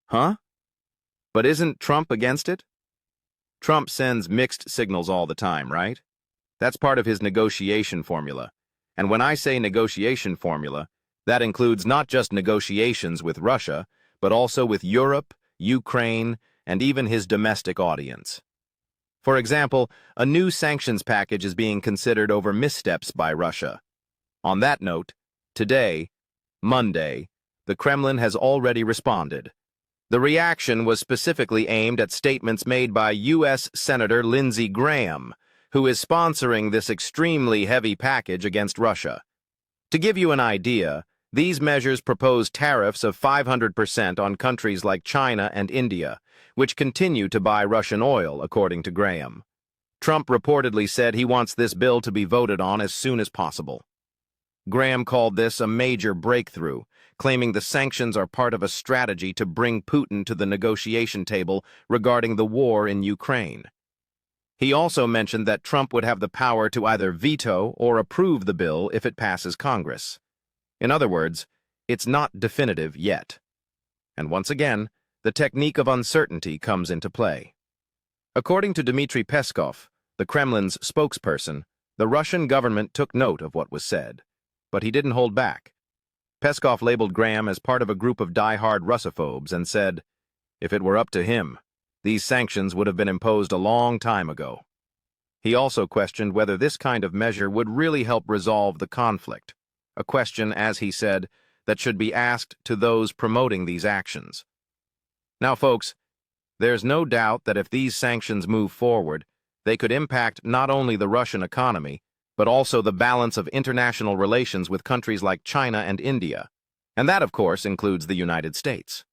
Huh? But isn't Trump against it? Trump sends mixed signals all the time, right? That's part of his negotiation formula. And when I say negotiation formula, that includes not just negotiations with Russia, but also with Europe, Ukraine, and even his domestic audience. For example, a new sanctions package is being considered over missteps by Russia. On that note, today, Monday, the Kremlin has already responded. The reaction was specifically aimed at statements made by U.S. Senator Lindsey Graham, who is sponsoring this extremely heavy package against Russia. To give you an idea, these measures propose tariffs of 500% on countries like China and India, which continue to buy Russian oil, according to Graham. Trump reportedly said he wants this bill to be voted on as soon as possible. Graham called this a major breakthrough, claiming the sanctions are part of a strategy to bring Putin to the negotiation table regarding the war in Ukraine. He also mentioned that Trump would have the power to either veto or approve the bill if it passes Congress. In other words, it's not definitive yet. And once again, the technique of uncertainty comes into play. According to Dmitry Peskov, the Kremlin's spokesperson, the Russian government took note of what was said, but he didn't hold back. Peskov labeled Graham as part of a group of die-hard Russophobes and said, if it were up to him, these sanctions would have been imposed a long time ago. He also questioned whether this kind of measure would really help resolve the conflict, a question, as he said, that should be asked to those promoting these actions. Now, folks, there's no doubt that if these sanctions move forward, they could impact not only the Russian economy, but also the balance of international relations with countries like China and India. And that, of course, includes the United States.